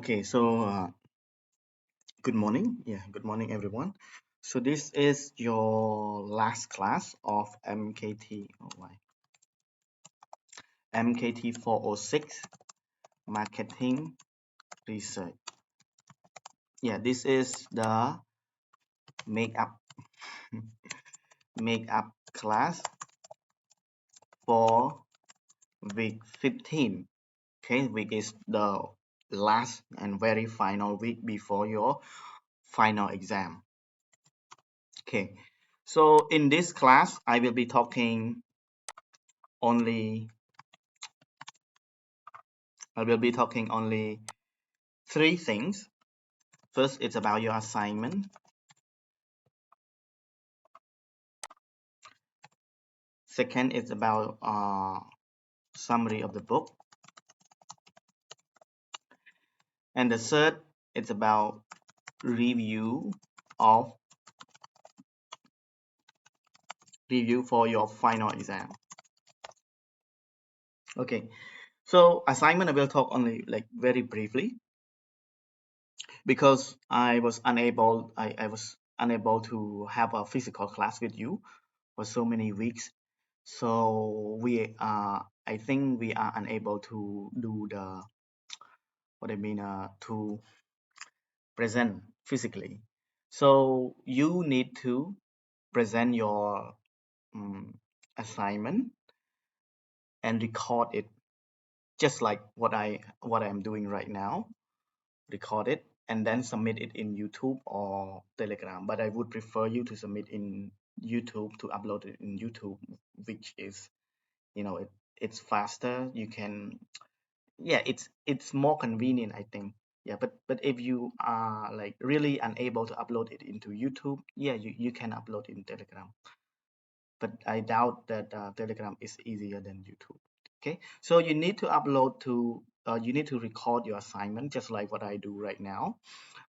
Okay, so good morning. Good morning, everyone. So this is your last class of MKT406 Marketing Research. This is the makeup makeup class for week 15. Okay, week is the last and very final week before your final exam. Okay, so in this class, I will be talking only three things. First, it's about your assignment. Second, it's about summary of the book. And the third, it's about of review for your final exam. Okay, so assignment I will talk only like very briefly because I was unable to have a physical class with you for so many weeks. So I think we are unable to do the to present physically. So you need to present your assignment and record it, just like what I'm doing right now. Record it and then submit it in YouTube or Telegram. But I would prefer you to submit in YouTube, to upload it in YouTube, which is it's faster. You can it's more convenient, I think. But if you are like really unable to upload it into YouTube, you can upload in Telegram, but I doubt that Telegram is easier than YouTube. Okay, so you need to record your assignment just like what I do right now,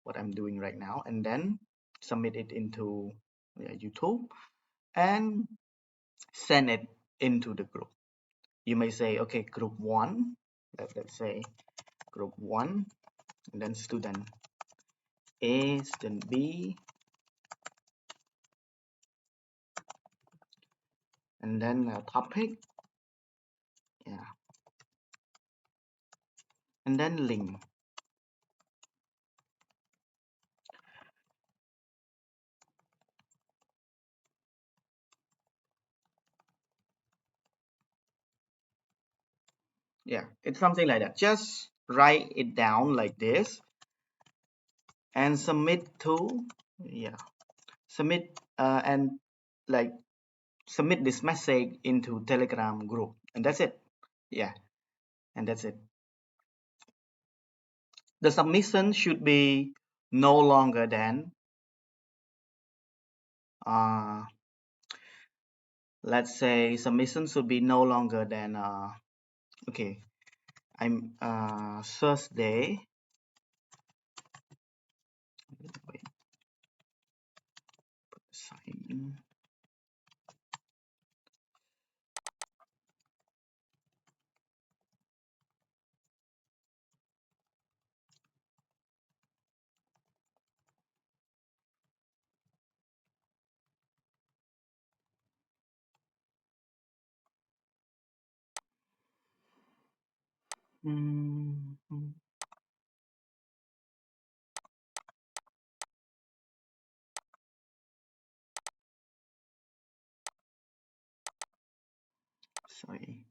what I'm doing right now, and then submit it into YouTube and send it into the group. You may say, okay, group one, let's say group one, and then student A, student B, and then topic, yeah, and then link. Yeah, it's something like that. Just write it down like this and submit and like submit this message into Telegram group, and that's it. Yeah, and that's it. The submission should be no longer than uh, let's say submission should be no longer than okay, I'm Thursday. Wait, sign in. Sorry.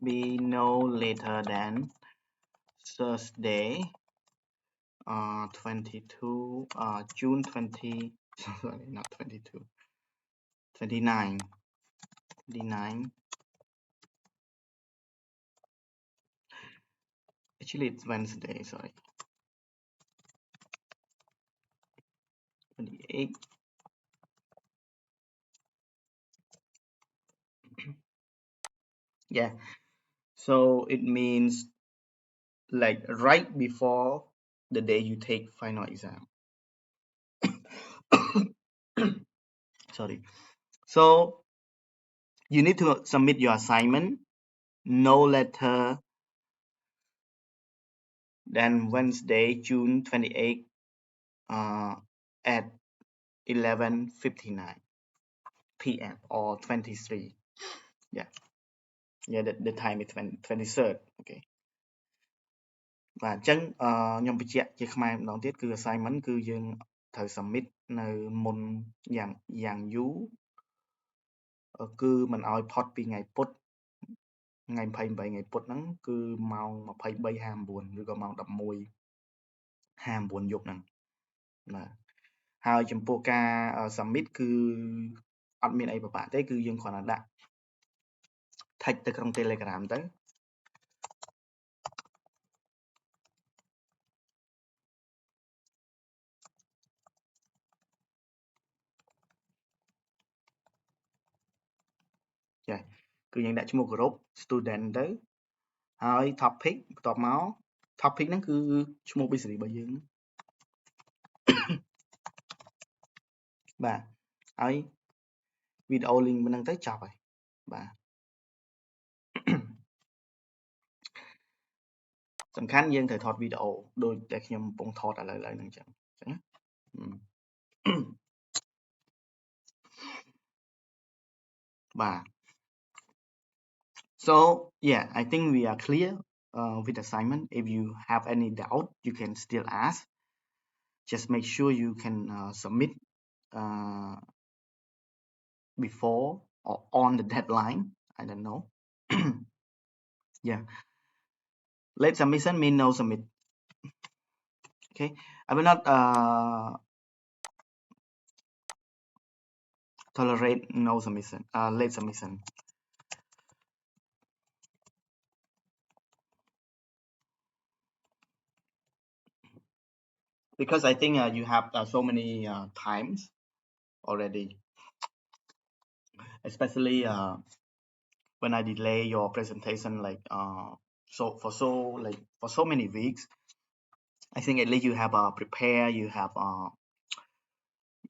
Be no later than Thursday, 22, June 20, sorry, not 22, 29, 29. Actually, it's Wednesday, sorry, 28. Yeah, so it means like right before the day you take final exam. Sorry. So you need to submit your assignment no later than Wednesday, June 28th, at 11:59 p.m. or 23. Yeah, yeah, the time is 23rd. Okay. បាទអញ្ចឹងខ្ញុំបញ្ជាក់ជាខ្មែរម្ដងទៀតគឺ assignment គឺយើងត្រូវ submit នៅមុនយ៉ាងយូរគឺមិនឲ្យផុតពីថ្ងៃពុធថ្ងៃ28ថ្ងៃពុធហ្នឹងគឺម៉ោង 23:59 ឬក៏ម៉ោង 11:59 យប់ហ្នឹងបាទហើយចំពោះការ submit គឺអត់មានអីពិបាកទេគឺយើងគ្រាន់តែដាក់ tag ទៅក្នុង Telegram ទៅចាគឺយើងដាក់ឈ្មោះគោរព student ទៅហើយ topic បន្ទាប់មក topic ហ្នឹងគឺឈ្មោះ business របស់យើងបាទហើយ video link ហ្នឹងទៅចប់ហើយបាទសំខាន់យើងត្រូវថតវីដេអូដូចតែខ្ញុំកំពុងថតឥឡូវហ្នឹងអញ្ចឹងណាបាទ so yeah I think we are clear with assignment if you have any doubt you can still ask just make sure you can submit before or on the deadline I don't know yeah late submission mean no submit okay I will not tolerate no submission late submission because I think you have so many times already especially when I delay your presentation like for so many weeks I think at least you have prepare you have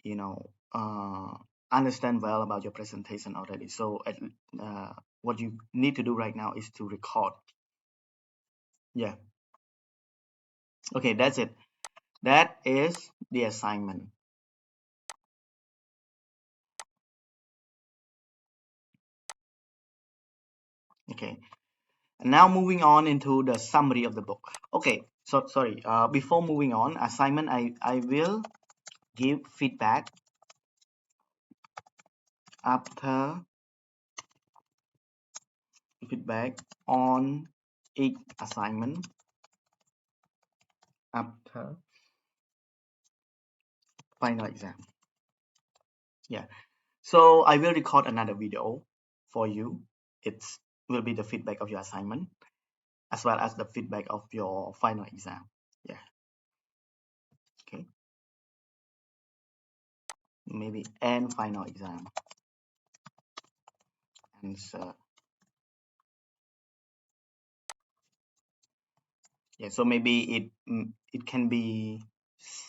you know understand well about your presentation already so what you need to do right now is to record yeah okay that's it that is the assignment okay and now moving on into the summary of the book okay so sorry before moving on assignment I will give feedback after feedback on each assignment after final exam yeah so I will record another video for you it will be the feedback of your assignment as well as the feedback of your final exam yeah okay maybe and final exam answer yeah so maybe it can be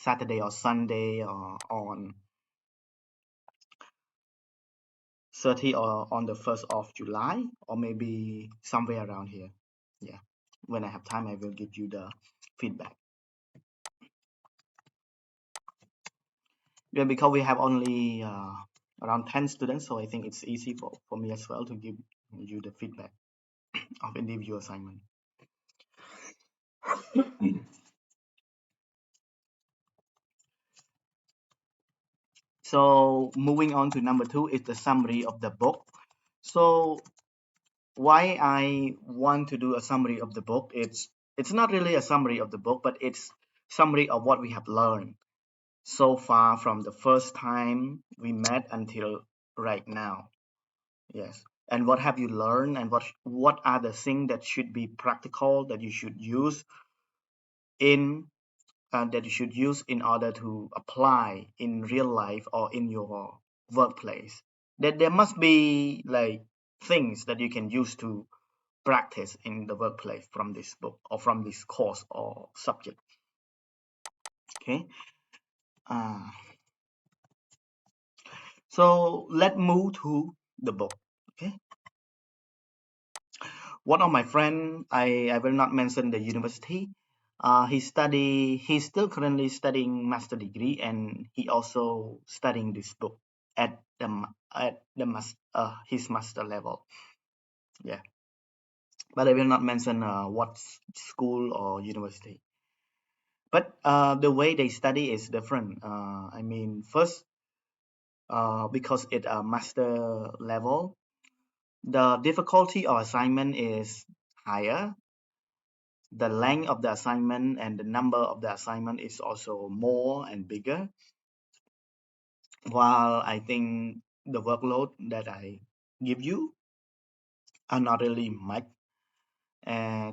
Saturday or Sunday or on 30 or on the 1st of July or maybe somewhere around here yeah when I have time I will give you the feedback yeah because we have only around 10 students so I think it's easy for me as well to give you the feedback of individual assignment so moving on to number 2 is the summary of the book so why I want to do a summary of the book it's not really a summary of the book but it's summary of what we have learned so far from the first time we met until right now yes and what have you learned and what are the things that should be practical that you should use in that you should use in order to apply in real life or in your workplace that there must be like things that you can use to practice in the workplace from this book or from this course or subject okay So let's move to the book. Okay. One of my friend, I will not mention the university. He's still currently studying master degree, and he also studying this book at his master level. Yeah, but I will not mention what school or university. But the way they study is different. I mean, first, because it's a master level, the difficulty of assignment is higher. The length of the assignment and the number of the assignment is also more and bigger. While I think the workload that I give you are not really much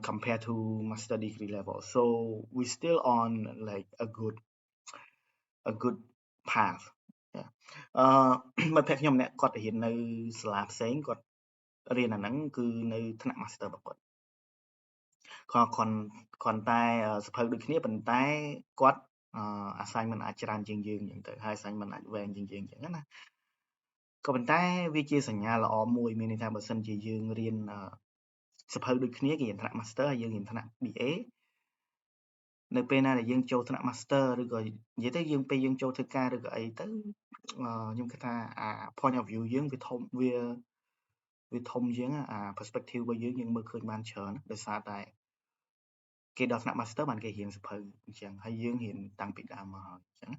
compared to master degree level. So we're still on like a good path. Yeah. មិត្តភក្តិខ្ញុំម្នាក់គាត់ទៅរៀននៅសាលាផ្សេងគាត់រៀនអាហ្នឹងគឺនៅថ្នាក់ master របស់គាត់គ្រាន់តែសភៅដូចគ្នាប៉ុន្តែគាត់ assignment អាចច្រើនជាងយើងអញ្ចឹងទៅហើយ assignment អាចវែងជាងយើងអញ្ចឹងណាក៏ប៉ុន្តែវាជាសញ្ញាល្អមួយមានន័យថាបើសិនជាយើងរៀនសភៅដូចគ្នាគេរៀនថ្នាក់ master ហើយយើងរៀនថ្នាក់ BA នៅពេលណាដែលយើងចូលថ្នាក់ master ឬក៏និយាយទៅយើងពេលយើងចូលធ្វើការឬក៏អីទៅខ្ញុំគិតថាអា point of view យើងវាធំជាងអា perspective របស់យើងមើលឃើញបានច្រើនដោយសារតែគេដល់ថ្នាក់ master បានគេរៀនសភៅអញ្ចឹងហើយយើងរៀនតាំងពីដើមមកហើយអញ្ចឹង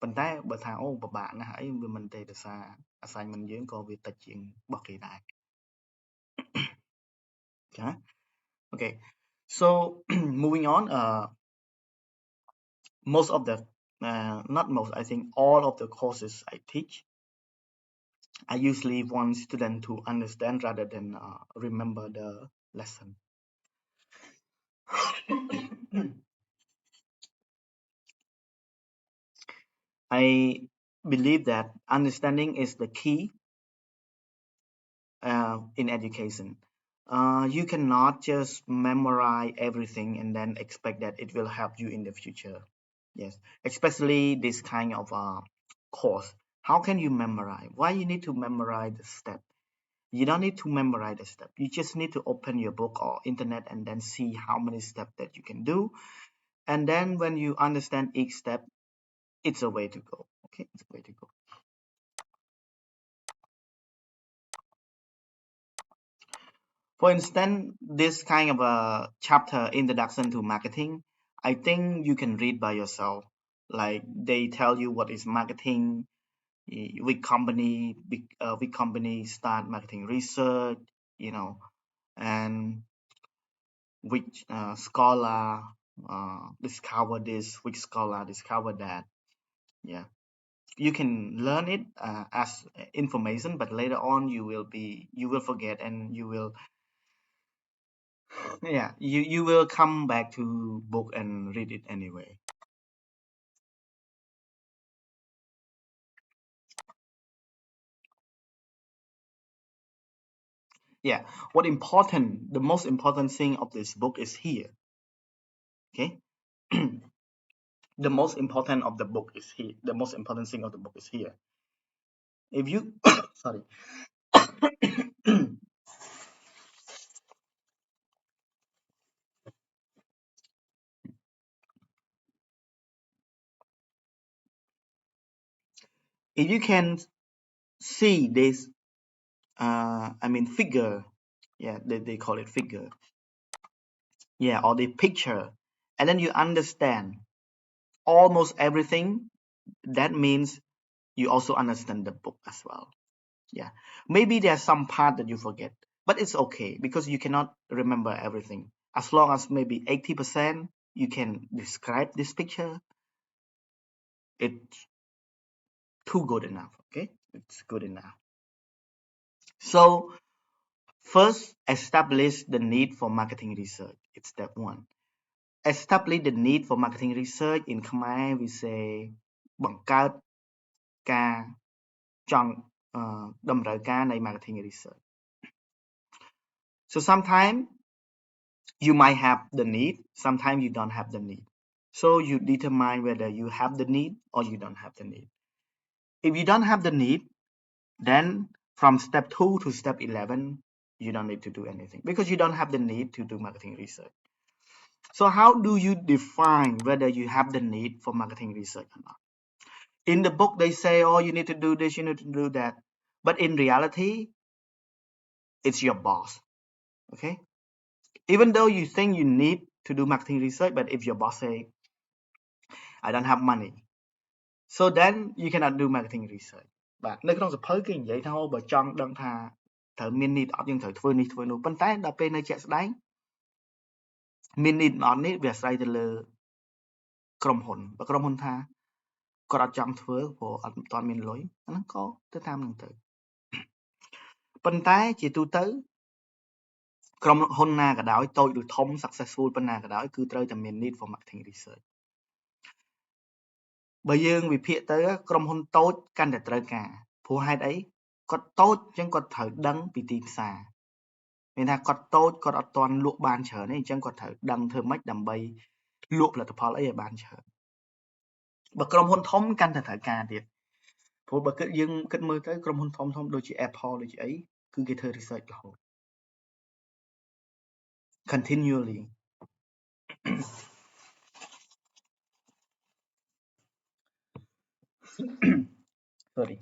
ប៉ុន្តែបើថាអូពិបាកណាស់អីវាមិនទេដោយសារ assignment យើងក៏វាតិចជាងរបស់គេដែរចា Okay so moving on most of the not most I think all of the courses I teach I usually want students to understand rather than remember the lesson I believe that understanding is the key in education. You cannot just memorize everything and then expect that it will help you in the future. Yes, especially this kind of course. How can you memorize? Why you need to memorize the step? You don't need to memorize the step. You just need to open your book or internet and then see how many steps that you can do. And then when you understand each step, it's a way to go. Okay, it's a way to go. For instance, this kind of a chapter introduction to marketing, I think you can read by yourself. Like they tell you what is marketing, which company start marketing research, and which scholar discover this, which scholar discover that. Yeah, you can learn it as information, but later on you will forget and you will yeah you will come back to book and read it anyway. Yeah, the most important thing of this book is here. Okay. The most important of the book is here. The most important thing of the book is here. If you sorry. If you can see this I mean figure, yeah, they call it figure, yeah, or the picture, and then you understand almost everything, that means you also understand the book as well. Yeah, maybe there's some part that you forget, but it's okay because you cannot remember everything. As long as maybe 80% you can describe this picture, it's too good enough. Okay, it's good enough. So first, establish the need for marketing research. It's step one. Establish the need for marketing research. In Khmer, we say បង្កើតការចង់តម្រូវការនៃ marketing research. So sometimes you might have the need, sometimes you don't have the need. So you determine whether you have the need or you don't have the need. If you don't have the need, Then from step 2 to step 11, you don't need to do anything because you don't have the need to do marketing research. So how do you define whether you have the need for marketing research or not? In the book, they say, oh, you need to do this, you need to do that. But in reality, it's your boss. Okay. Even though you think you need to do marketing research, but if your boss say, I don't have money, so then you cannot do marketing research. បាទនៅក្នុងសភៅគេនិយាយថាបើចង់ដឹងថាត្រូវមាន need អត់យើងត្រូវធ្វើនេះធ្វើនោះប៉ុន្តែដល់ពេលនៅជាក់ស្ដែងមាន need អត់នេះវាអាស្រ័យទៅលើក្រុមហ៊ុនបើក្រុមហ៊ុនថាគាត់អត់ចង់ធ្វើព្រោះអត់ទាន់មានលុយអាហ្នឹងក៏ទៅតាមហ្នឹងទៅប៉ុន្តែជាទូទៅក្រុមហ៊ុនណាក៏ដោយតូចឬធំ successful ប៉ុណ្ណាក៏ដោយគឺត្រូវតែមាន need for marketing research បើយើងវិភាគទៅក្រុមហ៊ុនតូចកាន់តែត្រូវការព្រោះហេតុអីគាត់តូចអញ្ចឹងគាត់ត្រូវដឹងពីទីផ្សារមានថាគាត់តូចគាត់អត់ទាន់លក់បានច្រើនទេអញ្ចឹងគាត់ត្រូវដឹងធ្វើម៉េចដើម្បីលក់ផលិតផលអីឲ្យបានច្រើនបើក្រុមហ៊ុនធំកាន់តែត្រូវការទៀតព្រោះបើយើងគិតមើលទៅក្រុមហ៊ុនធំៗដូចជា Apple ដូចជាអីគឺគេធ្វើ research រហូត continually sorry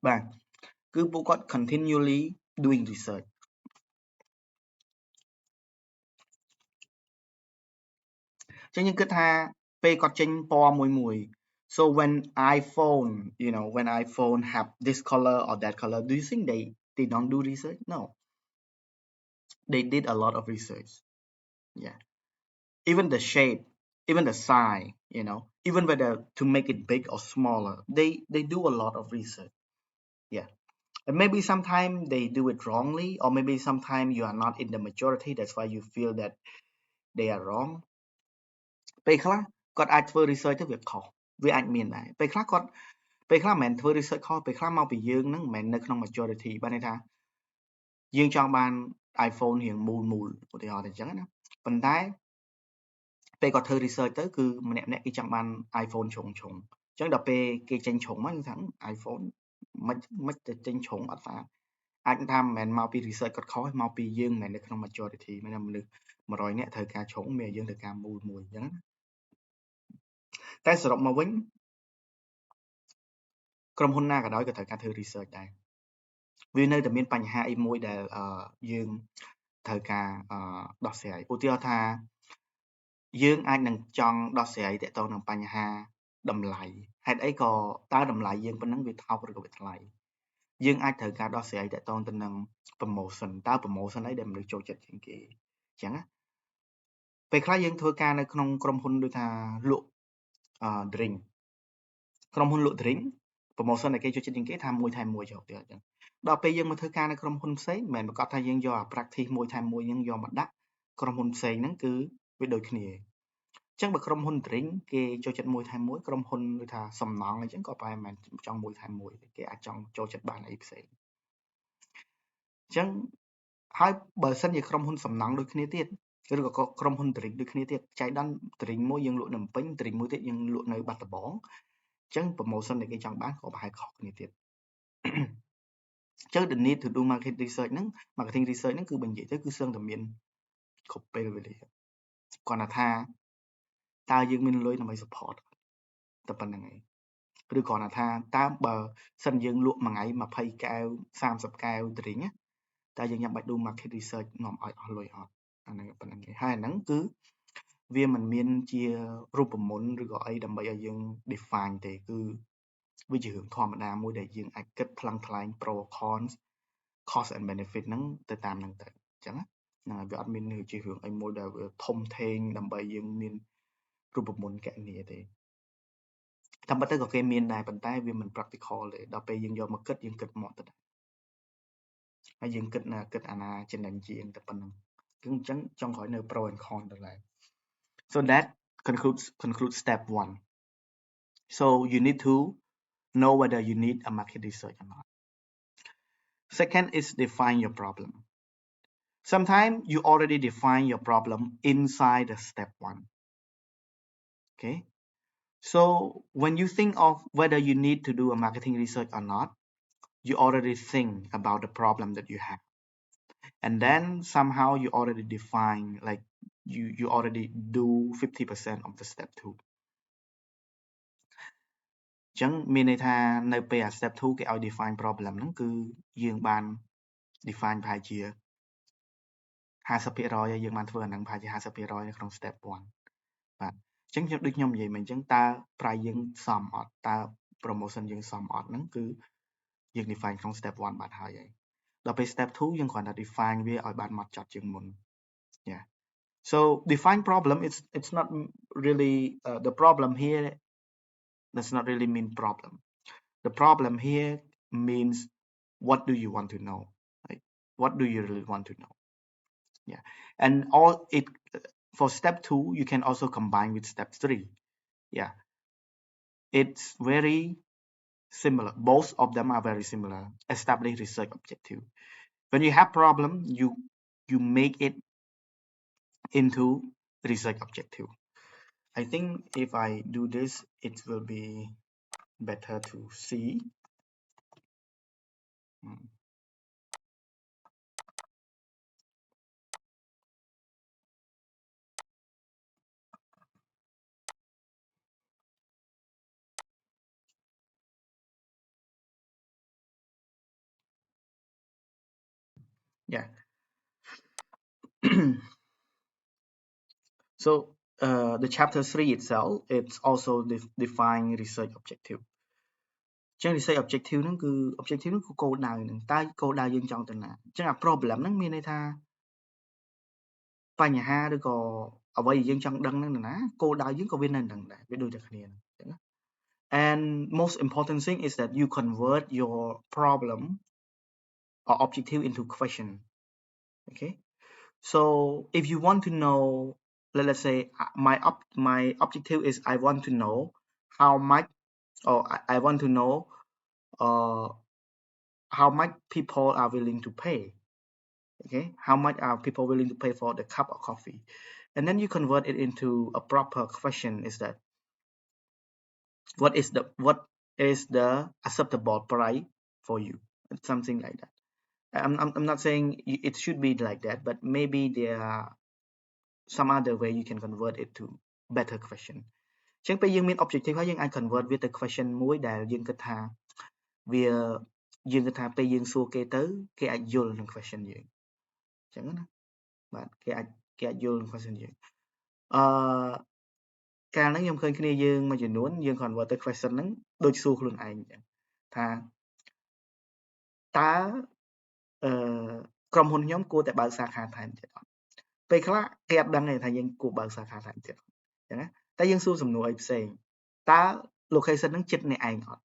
បាទគឺពួកគាត់ continually doing research អញ្ចឹងយើងគិតថាពេលគាត់ចេញពណ៌មួយ so when iPhone when iPhone have this color or that color do you think they don't do research no they did a lot of research yeah even the shape even the size even whether to make it big or smaller they do a lot of research yeah and maybe sometimes they do it wrongly or maybe sometimes you are not in the majority that's why you feel that they are wrong ពេលខ្លះគាត់អាចធ្វើ research ទៅវាខុសវាអាចមានដែរពេលខ្លះគាត់ពេលខ្លះមិនមែនធ្វើ research ខុសពេលខ្លះមកពីយើងហ្នឹងមិនមែននៅក្នុង majority បានន័យថាយើងចង់បាន iPhone រៀងមូលឧទាហរណ៍តែអញ្ចឹងណាប៉ុន្តែពេលគាត់ធ្វើ research ទៅគឺម្នាក់គេចង់បាន iPhone ជ្រុងអញ្ចឹងដល់ពេលគេចេញជ្រុងមកយើងថា iPhone មិនទៅចេញជ្រុងអត់ស្អាតអាចថាមិនមែនមកពី research គាត់ខុសទេមកពីយើងមិនមែននៅក្នុង majority មានថាមនុស្ស100នាក់ត្រូវការជ្រុងមានយើងត្រូវការមូលមួយអញ្ចឹងណាតែសរុបមកវិញក្រុមហ៊ុនណាក៏ដោយក៏ត្រូវការធ្វើ research ដែរវានៅតែមានបញ្ហាអីមួយដែលយើងត្រូវការដោះស្រាយឧទាហរណ៍ថាយើងអាចនឹងចង់ដោះស្រាយទាក់ទងនឹងបញ្ហាតម្លៃហេតុអីក៏តើតម្លៃយើងប៉ុណ្ណឹងវាថោកឬក៏វាថ្លៃយើងអាចត្រូវការដោះស្រាយទាក់ទងទៅនឹង promotion តើ promotion អីដែលមនុស្សចូលចិត្តជាងគេអញ្ចឹងណាពេលខ្លះយើងធ្វើការនៅក្នុងក្រុមហ៊ុនដូចថាលក់drink ក្រុមហ៊ុនលក់ drink promotion ដែលគេចូលចិត្តជាងគេថាមួយថែមមួយចុះទៅអញ្ចឹងដល់ពេលយើងមកធ្វើការនៅក្រុមហ៊ុនផ្សេងមិនមែនប្រកាសថាយើងយកអា practice មួយថែមមួយហ្នឹងយកមកដាក់ក្រុមហ៊ុនផ្សេងហ្នឹងគឺវាដូចគ្នាអញ្ចឹងបើក្រុមហ៊ុន drink គេចូលចិត្តមួយថែមមួយក្រុមហ៊ុនដូចថាសំណង់អីចឹងក៏ប្រហែលមិនចង់មួយថែមមួយគេអាចចង់ចូលចិត្តបានអីផ្សេងអញ្ចឹងហើយបើសិនជាក្រុមហ៊ុនសំណង់ដូចគ្នាទៀតឬក៏ក្រុមហ៊ុន drink ដូចគ្នាទៀតចៃដន្យ drink មួយយើងលក់នៅភ្នំពេញ drink មួយទៀតយើងលក់នៅបាត់ដំបងអញ្ចឹង promotion ដែលគេចង់បានក៏ប្រហែលខុសគ្នាទៀតអញ្ចឹង the need to do market research ហ្នឹង marketing research ហ្នឹងគឺបើនិយាយទៅគឺសឹងតែមានគ្រប់ពេលវេលាគ្រាន់តែថាតើយើងមានលុយដើម្បី support តែប៉ុណ្្នឹងឯងឬគ្រាន់តែថាតើបើសិនយើងលក់មួយថ្ងៃ20កែវ30កែវ drink ណាតើយើងចាំបាច់ do market research នាំឲ្យអស់លុយអត់អាហ្នឹងប៉ុណ្្នឹងឯងហើយអាហ្នឹងគឺវាមិនមានជារូបមន្តឬក៏អីដើម្បីឲ្យយើង define ទេគឺវាជារឿងធម្មតាមួយដែលយើងអាចគិតថ្លឹងថ្លែង pro cons cost and benefit ហ្នឹងទៅតាមហ្នឹងទៅអញ្ចឹងណាហ្នឹងហើយវាអត់មានជារឿងអីមួយដែលវាធំធេងដើម្បីយើងមានរូបមន្តកណនីទេតាមពិតទៅក៏គេមានដែរប៉ុន្តែវាមិន practical ទេដល់ពេលយើងយកមកគិតយើងគិតមកទៅហើយយើងគិតអាណាចំណេញជាងតែប៉ុណ្្នឹងអញ្ចឹងចុងក្រោយនៅ pro and con ទៅឡើយ so that concludes step 1 so you need to know whether you need a market research or not second is define your problem sometimes you already define your problem inside the step 1 okay So when you think of whether you need to do a marketing research or not, you already think about the problem that you have, and then somehow you already define, like you already do 50% of the step two. អញ្ចឹងមានន័យថានៅពេលអា step 2 គេឲ្យ define problem ហ្នឹងគឺយើងបាន define ប្រហែលជា50%ហើយយើងបានធ្វើអាហ្នឹងប្រហែលជា50%នៅក្នុង step 1 បាទអញ្ចឹងខ្ញុំដូចខ្ញុំនិយាយមិញអញ្ចឹងតើ price យើងសមអត់តើ promotion យើងសមអត់ហ្នឹងគឺយើង define ក្នុង step 1 បាត់ហើយដល់ពេល step 2 យើងគ្រាន់តែ define វាឲ្យបានហ្មត់ចត់ជាងមុន yeah so define problem it's not really the problem here does not really mean problem. The problem here means what do you want to know? Like, what do you really want to know? Yeah, and all it for step 2 you can also combine with step 3. Yeah, it's very similar. Both of them are very similar. Establish research objective. When you have problem, you make it into research objective. I think if I do this, it will be better to see. Yeah. So the chapter 3 itself, it's also define research objective. ចឹង research objective ហ្នឹងគឺ objective ហ្នឹងគឺគោលដៅហ្នឹងតើគោលដៅយើងចង់ទៅណាអញ្ចឹងអា problem ហ្នឹងមានន័យថាបញ្ហាឬក៏អ្វីដែលយើងចង់ដឹងហ្នឹងណាគោលដៅយើងក៏វានៅហ្នឹងដែរវាដូចតែគ្នាហ្នឹងអញ្ចឹងណា and most important thing is that you convert your problem or objective into question. Okay, so if you want to know, let's say my objective is I want to know how much, or I want to know uh, how much people are willing to pay. Okay, how much are people willing to pay for the cup of coffee? And then you convert it into a proper question, is that what is the acceptable price for you? Something like that. I'm not saying it should be like that, but maybe there are some other way you can convert it to better question. អញ្ចឹងពេលយើងមាន objective ហើយយើងអាច convert វាទៅ question មួយដែលយើងគិតថាវាយើងគិតថាពេលយើងសួរគេទៅគេអាចយល់នឹង question យើងអញ្ចឹងណាបាទគេអាចយល់នឹង question យើងកាលហ្នឹងខ្ញុំឃើញគ្នាយើងមួយចំនួនយើង convert ទៅ question ហ្នឹងដូចសួរខ្លួនឯងអញ្ចឹងថាតើក្រុមហ៊ុនខ្ញុំគួរតែបើកសាខាថែមទៀតអត់ពេលខ្លះគេអត់ដឹងទេថាយើងគួរបើកសាខាថែមទៀតអត់អញ្ចឹងណាតែយើងសួរសំណួរអីផ្សេងតើ location ហ្នឹងចិត្តអ្នកឯងអត់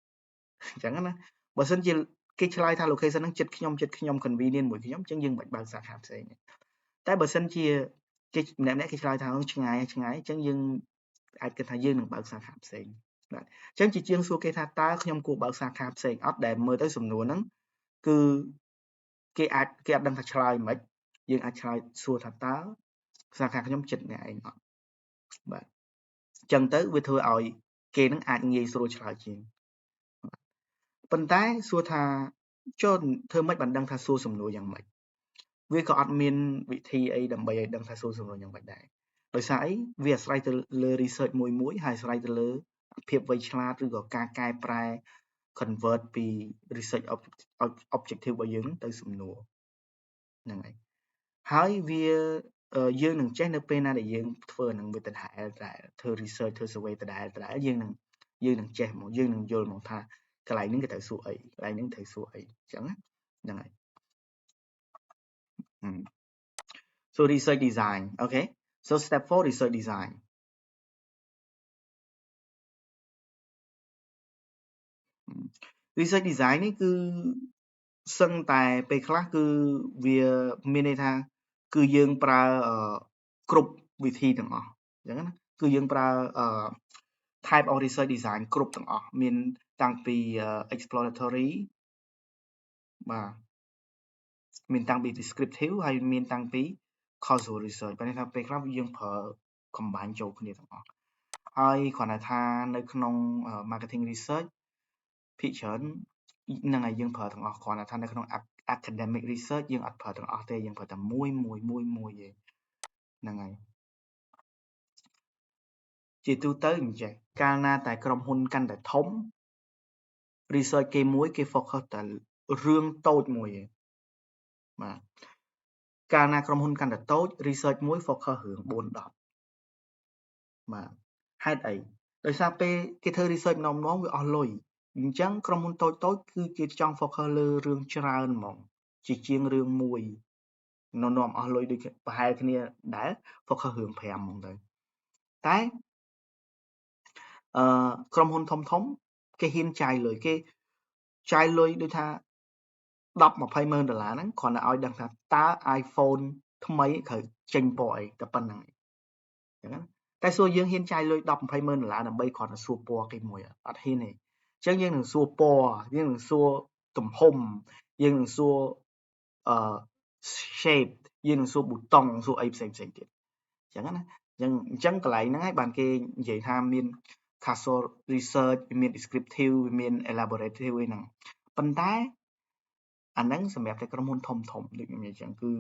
អញ្ចឹងណាបើសិនជាគេឆ្លើយថា location ហ្នឹងចិត្តខ្ញុំ convenient មួយខ្ញុំអញ្ចឹងយើងមិនបើកសាខាផ្សេងតែបើសិនជាគេម្នាក់គេឆ្លើយថាឆ្ងាយអញ្ចឹងយើងអាចគិតថាយើងនឹងបើកសាខាផ្សេងបាទអញ្ចឹងជាជាងសួរគេថាតើខ្ញុំគួរបើកសាខាផ្សេងអត់ដែលមើលទៅសំណួរហ្នឹងគឺគេអត់ដឹងថាឆ្លើយមិនយើងអាចឆ្លើយសួរថាតើសាខាខ្ញុំចិត្តអ្នកឯងអត់បាទអញ្ចឹងទៅវាធ្វើឲ្យគេនឹងអាចងាយស្រួលឆ្លើយជាងប៉ុន្តែសួរថាចូលធ្វើម៉េចបានដឹងថាសួរសំណួរយ៉ាងម៉េចវាក៏អត់មានវិធីអីដើម្បីឲ្យដឹងថាសួរសំណួរយ៉ាងម៉េចដែរដោយសារអីវាអាស្រ័យទៅលើ research មួយហើយអាស្រ័យទៅលើភាពវៃឆ្លាតឬក៏ការកែប្រែ convert ពី research objective របស់យើងទៅសំណួរហ្នឹងហើយវាយើងនឹងចេះនៅពេលណាដែលយើងធ្វើអានឹងវាដដែលធ្វើ research ធ្វើ survey ដដែលយើងនឹងចេះមកយើងនឹងយល់មកថាកន្លែងហ្នឹងគេត្រូវសួរអីកន្លែងហ្នឹងត្រូវសួរអីអញ្ចឹងណាហ្នឹងហើយ so research design okay so step 4 research design research design នេះគឺសឹងតែពេលខ្លះគឺវាមានន័យថាគឺយើងប្រើគ្រប់វិធីទាំងអស់អញ្ចឹងណាគឺយើងប្រើtype of research design គ្រប់ទាំងអស់មានតាំងពី exploratory បាទមានតាំងពី descriptive ហើយមានតាំងពី causal research បើន័យថាពេលខ្លះយើងប្រើ combine ចូលគ្នាទាំងអស់ ហើយគ្រាន់តែថានៅក្នុង marketing research ភាគច្រើនហ្នឹងហើយយើងប្រើទាំងអស់គ្រាន់តែថានៅក្នុង academic research យើងអត់ប្រើទាំងអស់ទេយើងប្រើតែមួយទេហ្នឹងហើយជាទូទៅអញ្ចេះកាលណាតែក្រុមហ៊ុនកាន់តែធំ research គេមួយគេ focus តែរឿងតូចមួយទេបាទកាលណាក្រុមហ៊ុនកាន់តែតូច research មួយ focus រឿង4-10បាទហេតុអីដោយសារពេលគេធ្វើ research ម្ដងវាអស់លុយអញ្ចឹងក្រុមហ៊ុនតូចគឺគេចង់ focus លើរឿងច្រើនហ្មងជាជាងរឿងមួយនាំអស់លុយដូចប្រហែលគ្នាដែរ focus រឿង5ហ្មងទៅតែក្រុមហ៊ុនធំគេហ៊ានចាយលុយគេចាយលុយដូចថា10-20 ម៉ឺនដុល្លារហ្នឹងគ្រាន់តែឲ្យដឹងថាតើ iPhone ថ្មីត្រូវចេញពណ៌អីតែប៉ុណ្្នឹងឯងចឹងណាតែសួរយើងហ៊ានចាយលុយ10-20 ម៉ឺនដុល្លារដើម្បីគ្រាន់តែសួរពណ៌គេមួយអត់ហ៊ានទេអញ្ចឹងយើងនឹងសួរពណ៌យើងនឹងសួរទំហំយើងនឹងសួរអឺ shape យើងនឹងសួរប៊ូតុងសួរអីផ្សេងទៀតចឹងណាអញ្ចឹងកន្លែងហ្នឹងហើយបានគេនិយាយថាមាន causal research វាមាន descriptive វាមាន elaborative អីហ្នឹងប៉ុន្តែអាហ្នឹងសម្រាប់តែក្រុមហ៊ុនធំដូចខ្ញុំនិយាយចឹងគឺ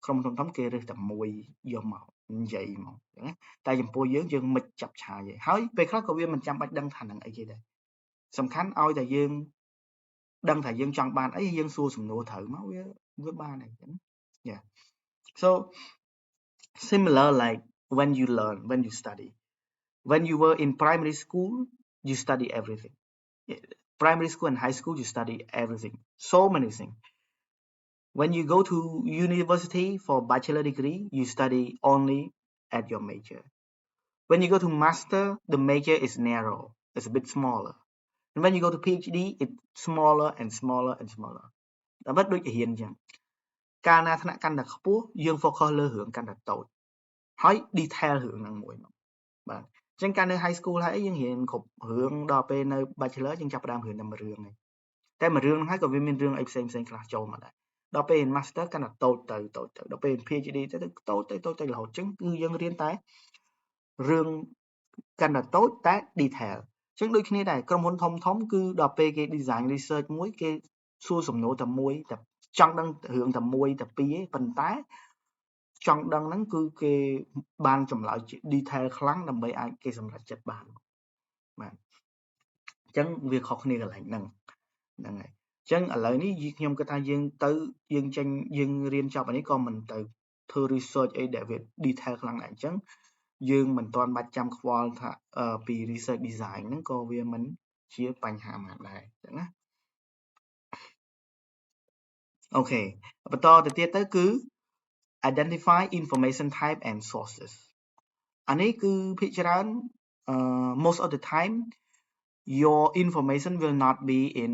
ក្រុមហ៊ុនធំគេរើសតែមួយយកមកនិយាយមកចឹងណាតែចំពោះយើងមិនចាប់ឆាយទេហើយពេលខ្លះក៏វាមិនចាំបាច់ដឹងថាហ្នឹងអីគេដែរសំខាន់ឲ្យតែយើងដឹងថាយើងចង់បានអីយើងសួរសំណួរត្រូវមកវាបានហើយចឹង yeah so similar like when you learn when you study when you were in primary school you study everything primary school and high school you study everything so many things when you go to university for bachelor degree you study only at your major when you go to master the major is narrow it's a bit smaller and when you go to PhD it's smaller and smaller and smaller តែមិនដូចជារៀនអញ្ចឹងកាលណាថ្នាក់កាន់តែខ្ពស់យើង focus លើរឿងកាន់តែតូចហើយ detail រឿងហ្នឹងមួយមកបាទអញ្ចឹងកាលនៅ high school ហើយយើងរៀនគ្រប់រឿងដល់ពេលនៅ bachelor យើងចាប់ផ្ដើមរៀនតែមួយរឿងឯងតែមួយរឿងហ្នឹងហើយក៏វាមានរឿងអីផ្សេងខ្លះចូលមកដែរដល់ពេល master កាន់តែតូចទៅដល់ពេល PhD ទៅតូចរហូតអញ្ចឹងគឺយើងរៀនតែរឿងកាន់តែតូចតែ detail អញ្ចឹងដូចគ្នាដែរក្រុមហ៊ុនធំគឺដល់ពេលគេ design research មួយគេសួរសំណួរតែមួយតែចង់ដឹងរឿងតែមួយតែពីរទេប៉ុន្តែចង់ដឹងហ្នឹងគឺគេបានចម្លើយ detail ខ្លាំងដើម្បីអាចគេសម្រេចចិត្តបានបាទអញ្ចឹងវាខុសគ្នាកន្លែងហ្នឹងហើយអញ្ចឹងឥឡូវនេះខ្ញុំគិតថាយើងរៀនចប់អានេះក៏មិនទៅធ្វើ research អីដែលវា detail ខ្លាំងដែរអញ្ចឹងយើងមិនទាន់បាច់ចាំខ្វល់ថាពី research design ហ្នឹងក៏វាមិនជាបញ្ហាមកដែរអញ្ចឹងណាអូខេបន្តទៅទៀតទៅគឺ identify information type and sources អានេះគឺភាគច្រើនmost of the time your information will not be in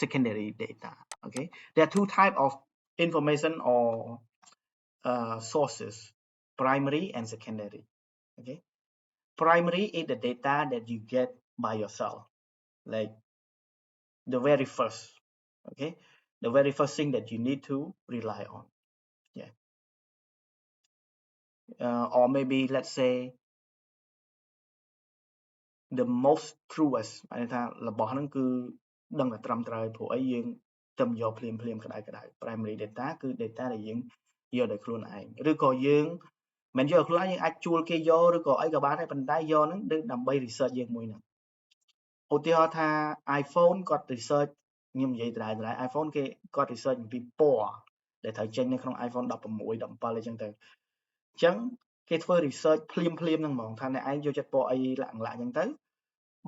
secondary data okay there are two type of information or sources primary and secondary okay primary is the data that you get by yourself like the very first okay the very first thing that you need to rely on yeah or maybe let's say the most truest បានន័យថារបស់ហ្នឹងគឺដឹងតែត្រឹមត្រូវព្រោះអីយើងទៅយកភ្លាមក្តៅ primary data គឺ data ដែលយើងយកដោយខ្លួនឯងឬក៏យើងមិនយកខ្លួនឯងយើងអាចជួលគេយកឬក៏អីក៏បានដែរប៉ុន្តែយកហ្នឹងដើម្បី research យើងមួយហ្នឹងឧទាហរណ៍ថា iPhone គាត់ research ខ្ញុំនិយាយដដែល iPhone គេគាត់ research អំពីពណ៌ដែលត្រូវចេញនៅក្នុង iPhone 16 17អីចឹងទៅអញ្ចឹងគេធ្វើ research ភ្លាមហ្នឹងហ្មងថាអ្នកឯងយកចិត្តពណ៌អីលាក់អញ្ចឹងទៅ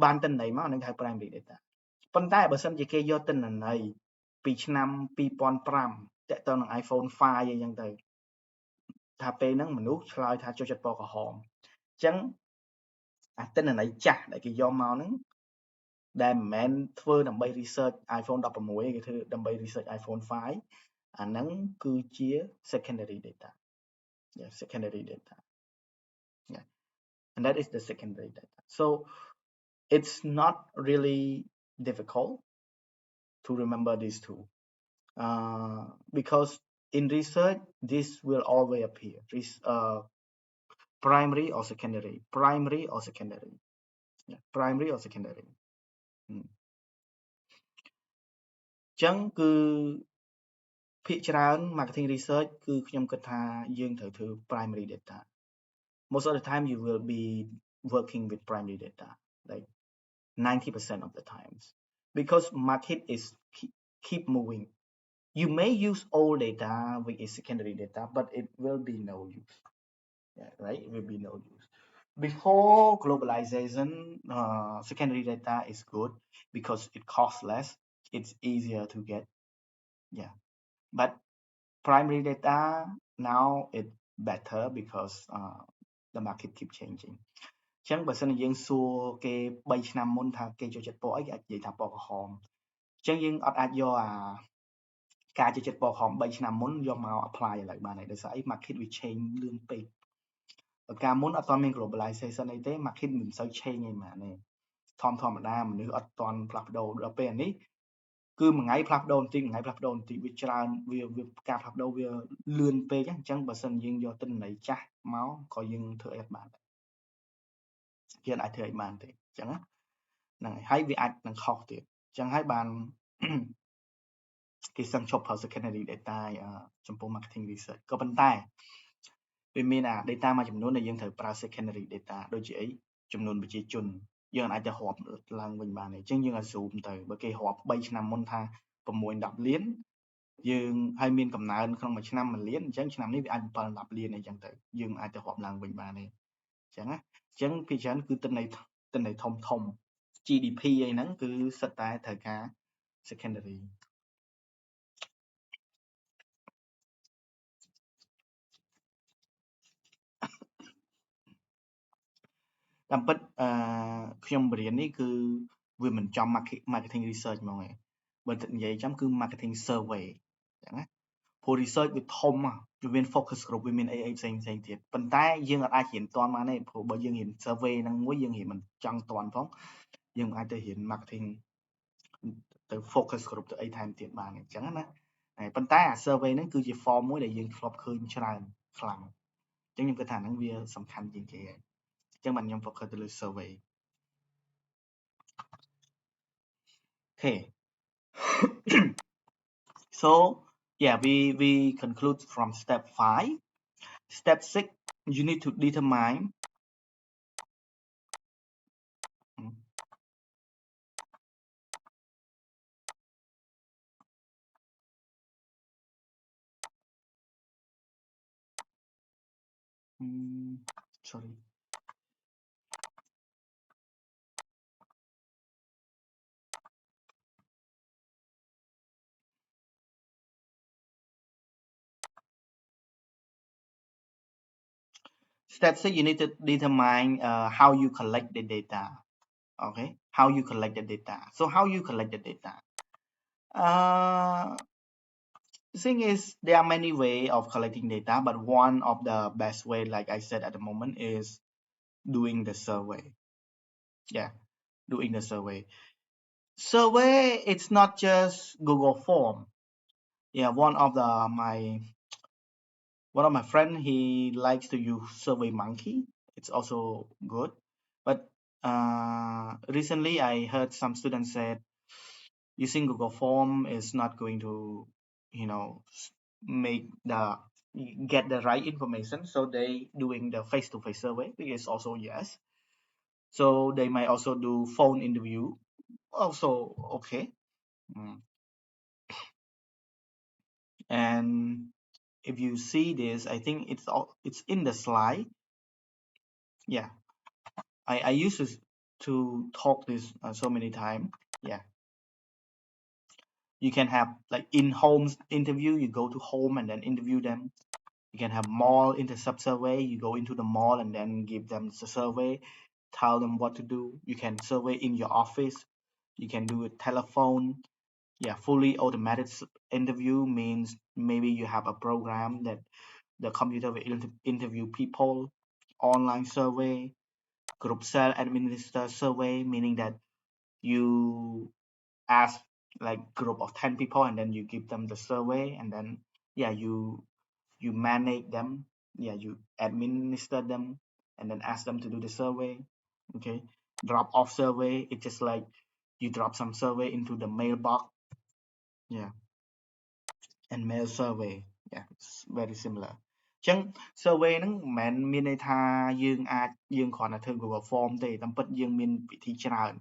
បានទិន្នន័យមកនឹងហៅ primary data ប៉ុន្តែបើសិនជាគេយកទិន្នន័យពីឆ្នាំ2005តាក់ទងនឹង iPhone 5អីចឹងទៅថាពេលហ្នឹងមនុស្សឆ្លើយថាចូលចិត្តពណ៌ក្រហមអញ្ចឹងអាទិន្នន័យចាស់ដែលគេយកមកហ្នឹងដែលមិនមែនធ្វើដើម្បី research iPhone 16គេធ្វើដើម្បី research iPhone 5អាហ្នឹងគឺជា secondary data yeah secondary data yeah and that is the secondary data so it's not really difficult to remember these two because in research this will always appear primary or secondary Yeah, primary or secondary ចឹងគឺភាគច្រើន marketing research គឺខ្ញុំគិតថាយើងត្រូវធ្វើ primary data most of the time you will be working with primary data like 90% of the times because market is keep moving. You may use old data which is secondary data but it will be no use. Yeah, right? It will be no use. Before globalization, secondary data is good because it costs less. It's easier to get. Yeah, but primary data now it's better because the market keep changing. ចឹងបើសិនជាយើងសួរគេ3ឆ្នាំមុនថាគេចូលចិត្តពណ៌អីគេអាចនិយាយថាពណ៌ក្រហមចឹងយើងអត់អាចយកការចូលចិត្តពណ៌ក្រហម3ឆ្នាំមុនយកមក apply ឥឡូវបានទេដោយសារអី market វា change លឿនពេកកាលមុនអត់ទាន់មាន globalization អីទេ market មិនសូវ change អីហ្មងទេធម្មតាមនុស្សអត់ទាន់ផ្លាស់ប្ដូរដល់ពេលនេះគឺមួយថ្ងៃផ្លាស់ប្ដូរបន្តិចមួយថ្ងៃផ្លាស់ប្ដូរបន្តិចវាច្រើនវាការផ្លាស់ប្ដូរវាលឿនពេកអញ្ចឹងបើសិនយើងយកទិន្នន័យចាស់មកក៏យើងធ្វើអីអត់បានយើងអាចធ្វើអីបានទេអញ្ចឹងហ្នឹងហើយវាអាចនឹងខុសទៀតអញ្ចឹងហើយបានគេសឹងឈប់ប្រើ secondary data ចំពោះ marketing research ក៏ប៉ុន្តែវាមានdata មួយចំនួនដែលយើងត្រូវប្រើ secondary data ដូចជាអីចំនួនប្រជាជនយើងអាចទៅរាប់ឡើងវិញបានទេអញ្ចឹងយើងអាច zoom ទៅបើគេរាប់3ឆ្នាំមុនថា6 10លានយើងហើយមានកំណើនក្នុងមួយឆ្នាំ1លានអញ្ចឹងឆ្នាំនេះវាអាច7 10លានអីចឹងទៅយើងអាចទៅរាប់ឡើងវិញបានទេអញ្ចឹងណាអញ្ចឹងភាគច្រើនគឺទិន្នន័យធំ GDP អីហ្នឹងគឺសិតតែត្រូវការ secondary តាមពិតខ្ញុំបរៀននេះគឺវាមិនចំ marketing research ហ្មងឯងបើនិយាយចំគឺ marketing survey អញ្ចឹងណាព្រោះ research វាធំវាមាន focus group វាមានអីផ្សេងទៀតប៉ុន្តែយើងអាចរៀនតាន់បានទេព្រោះបើយើងរៀន survey ហ្នឹងមួយយើងរៀនមិនចង់តាន់ផងយើងអាចទៅរៀន marketing ទៅ focus group ទៅអីថែមទៀតបានអញ្ចឹងណាហើយប៉ុន្តែអា survey ហ្នឹងគឺជា form មួយដែលយើងធ្លាប់ឃើញច្រើនខ្លាំងអញ្ចឹងខ្ញុំគិតថាហ្នឹងវាសំខាន់ជាងគេហើយអញ្ចឹងបានខ្ញុំ focus ទៅលើ survey okay so yeah we conclude from step 5 step 6 you need to determine sorry step 6 you need to determine how you collect the data okay how you collect the data so how you collect the data the thing is there are many ways of collecting data but one of the best way like I said at the moment is doing the survey yeah doing the survey it's not just Google form yeah one of my friend he likes to use survey monkey it's also good but recently I heard some students said using Google form is not going to make the get the right information so they doing the face-to-face survey which is also yes so they might also do phone interview also okay and if you see this I think it's in the slide yeah I used to talk this so many times yeah you can have like in home interview you go to home and then interview them you can have mall intercept survey you go into the mall and then give them the survey tell them what to do you can survey in your office you can do a telephone yeah fully automated interview means maybe you have a program that the computer will interview people online survey group cell administer survey meaning that you ask like group of 10 people and then you give them the survey and then yeah you manage them yeah you administer them and then ask them to do the survey okay drop off survey. It's just like you drop some survey into the mailbox. Yeah, and mail survey. Yeah, it's very similar. ចឹង survey ហ្នឹងមិនមែនមានន័យថាយើងគ្រាន់តែធ្វើ Google Form ទេតាមពិតយើងមានវិធីច្រើន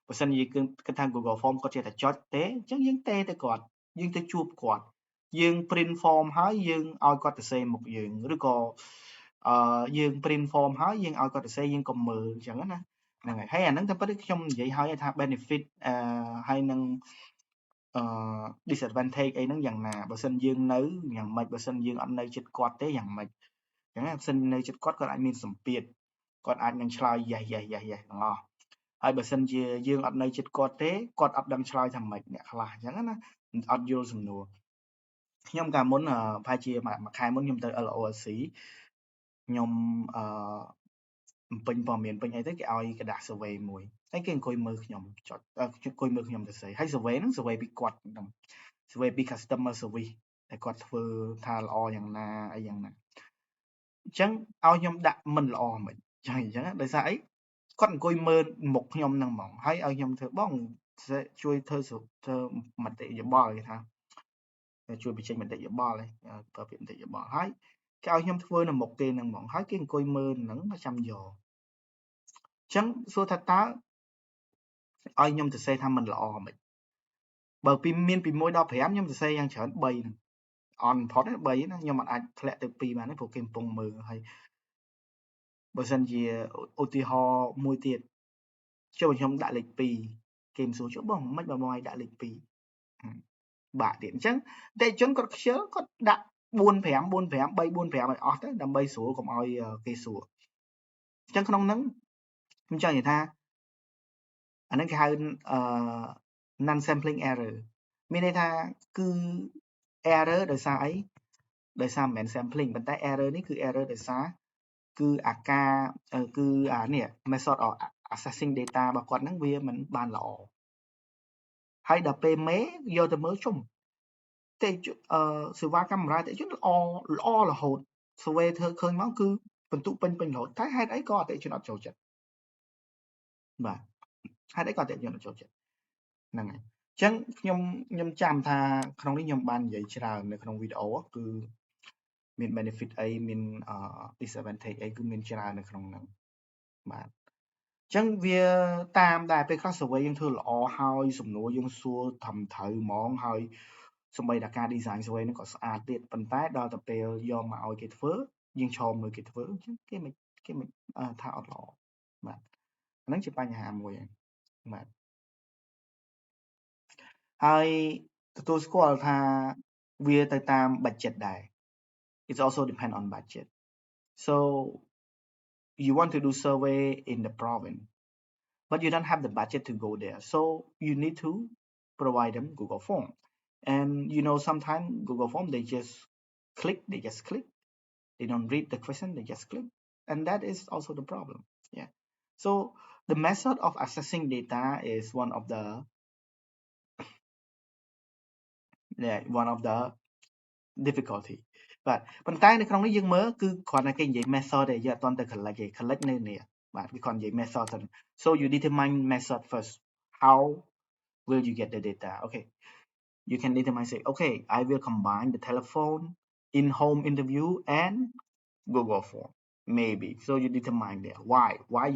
បើសិនជាយើងគិតថា Google Form គាត់ចេះតែចុចទេអញ្ចឹងយើងទេទៅគាត់យើងទៅជួបគាត់យើង print form ហើយយើងឲ្យគាត់ទៅសេមុខយើងឬក៏យើង print form ហើយយើងឲ្យគាត់ទៅសេយើងក៏មើលអញ្ចឹងណាហ្នឹងហើយអាហ្នឹងតាមពិតខ្ញុំនិយាយហើយថា benefit ហើយនឹង disadvantage អីហ្នឹងយ៉ាងណាបើសិនយើងនៅយ៉ាងម៉េចបើសិនយើងអត់នៅជិតគាត់ទេយ៉ាងម៉េចអញ្ចឹងបើសិននៅជិតគាត់គាត់អាចមានសម្ពាធគាត់អាចនឹងឆ្លើយ yes yes yes yes ទាំងអស់ហើយបើសិនជាយើងអត់នៅជិតគាត់ទេគាត់អត់ដឹងឆ្លើយថាម៉េចអ្នកខ្លះអញ្ចឹងណាអត់យល់សំណួរខ្ញុំកាលមុនប្រហែលជាមួយខែមុនខ្ញុំទៅ LOLC ខ្ញុំបំពេញព័ត៌មានពេញអីទៅគេឲ្យกระดาษ survey មួយហើយគេអង្គុយមើលខ្ញុំចុចអង្គុយមើលខ្ញុំទៅស្អីហើយ survey ហ្នឹង survey ពីគាត់ហ្នឹង survey ពី customer service តែគាត់ធ្វើថាល្អយ៉ាងណាអីយ៉ាងណាអញ្ចឹងឲ្យខ្ញុំដាក់មិនល្អមិនចឹងអញ្ចឹងដោយសារអីគាត់អង្គុយមើលមុខខ្ញុំហ្នឹងហ្មងហើយឲ្យខ្ញុំធ្វើបងជួយធ្វើមតិយោបល់គេថាជួយបញ្ចេញមតិយោបល់ប្រើពាក្យមតិយោបល់ហើយគេឲ្យខ្ញុំធ្វើនៅមុខគេហ្នឹងហ្មងហើយគេអង្គុយមើលហ្នឹងចាំយកអញ្ចឹងសួរថាតើឲ្យខ្ញុំទៅសេថាមិនល្អមិនបើពីមានពី1ដល់5ខ្ញុំទៅសេយ៉ាងច្រើន3ហ្នឹងអន់ផុត3ណាខ្ញុំអត់អាចធ្លាក់ទៅ2បានទេព្រោះគេកំពុងមើលហើយបើសិនជាឧទាហរណ៍មួយទៀតចុះខ្ញុំដាក់លេខ2គេមិនសួរចុះបងមិនបងឲ្យដាក់លេខ2បាក់ទៀតអញ្ចឹងតែជនគាត់ខ្ជិលគាត់ដាក់4 5 4 5 3 4 5ឲ្យអស់ទៅដើម្បីស្រួលកុំឲ្យគេសួរអញ្ចឹងក្នុងហ្នឹងខ្ញុំចង់និយាយថាអាហ្នឹងគេហៅnon sampling error មានន័យថាគឺ error ដោយសារអីដោយសារមិនមែន sampling ប៉ុន្តែ error នេះគឺ error ដោយសារគឺអាការគឺអានេះ method of accessing data របស់គាត់ហ្នឹងវាមិនបានល្អហើយដល់ពេលមេយកទៅមើលជុំទេសេវាកម្មបម្រើអតិថិជនល្អរហូត survey ធ្វើឃើញមកគឺបន្ទុកពេញរហូតតែហេតុអីក៏អតិថិជនអត់ចូលចិត្តបាទហេតុអីក៏អតិថិជនអត់ចូលចិត្តហ្នឹងហើយអញ្ចឹងខ្ញុំចាំថាក្នុងនេះខ្ញុំបាននិយាយច្រើននៅក្នុងវីដេអូគឺមាន benefit អីមាន disadvantage អីគឺមានច្រើននៅក្នុងហ្នឹងបាទអញ្ចឹងវាតាមដែរពេលខ្លះ survey យើងធ្វើល្អហើយសំណួរយើងសួរត្រឹមត្រូវហ្មងហើយសម្បីតែការ design survey ហ្នឹងក៏ស្អាតទៀតប៉ុន្តែដល់ទៅពេលយកមកឲ្យគេធ្វើយើងឈរមើលគេធ្វើអញ្ចឹងគេមិនថាអត់ល្អបាទអាហ្នឹងជាបញ្ហាមួយហ្នឹងបាទហើយទទួលស្គាល់ថាវាទៅតាម budget ដែរ it also depend on budget so you want to do survey in the province but you don't have the budget to go there so you need to provide them Google Form and sometimes Google Form they just click they don't read the question they just click and that is also the problem yeah so the method of accessing data is one of the difficulty បាទប៉ុន្តែនៅក្នុងនេះយើងមើលគឺគ្រាន់តែគេនិយាយ method ទេយើងអត់ទាន់ទៅ collect ទេ collect នៅនេះបាទវាគ្រាន់និយាយ method ទៅ so you determine method first how will you get the data okay you can determine say okay I will combine the telephone in-home interview and Google Form maybe so you determine there why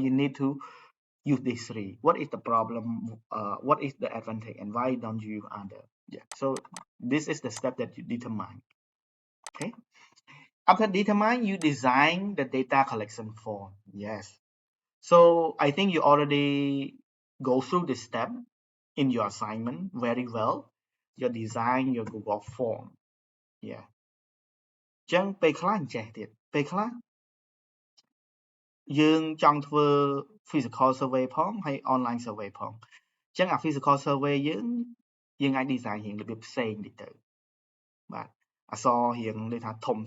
you need to use these three what is the problem what is the advantage and why don't you use other yeah so this is the step that you determine okay after determine you design the data collection form yes so I think you already go through this step in your assignment very well you design your Google form yeah ចឹងពេលខ្លះចេះទៀតពេលខ្លះយើងចង់ធ្វើ physical survey ផងហើយ online survey ផងចឹងអា physical survey យើងអាច design រៀងរបៀបផ្សេងតិចទៅបាទអក្សររៀងដូចថាធំ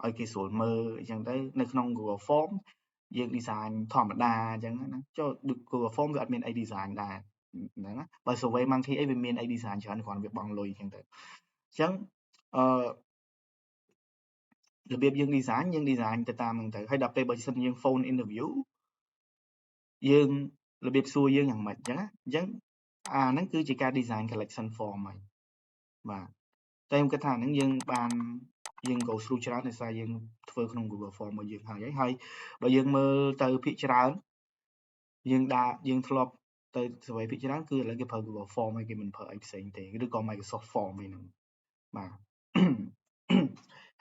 ឲ្យគេស្រួលមើលអញ្ចឹងទៅនៅក្នុង Google Form យើង design ធម្មតាអញ្ចឹងណាចុះ Google Form វាអត់មានអី design ដែរហ្នឹងណាបើ survey monkey អីវាមានអី design ច្រើនគ្រាន់វាបង់លុយអញ្ចឹងទៅអញ្ចឹងរបៀបយើង design ទៅតាមហ្នឹងទៅហើយដល់ពេលបើសិនយើង phone interview យើងរបៀបសួរយើងយ៉ាងម៉េចអញ្ចឹងអាហ្នឹងគឺជាការ design collection form ហើយបាទតែខ្ញុំគិតថាហ្នឹងយើង go through ច្រើនដោយសារយើងធ្វើក្នុង Google Form របស់យើងហើយបើយើងមើលទៅភាគច្រើនយើងធ្លាប់ទៅ survey ភាគច្រើនគឺឥឡូវគេប្រើ Google Form ហើយគេមិនប្រើអីផ្សេងទេឬក៏ Microsoft Form អីហ្នឹងបាទ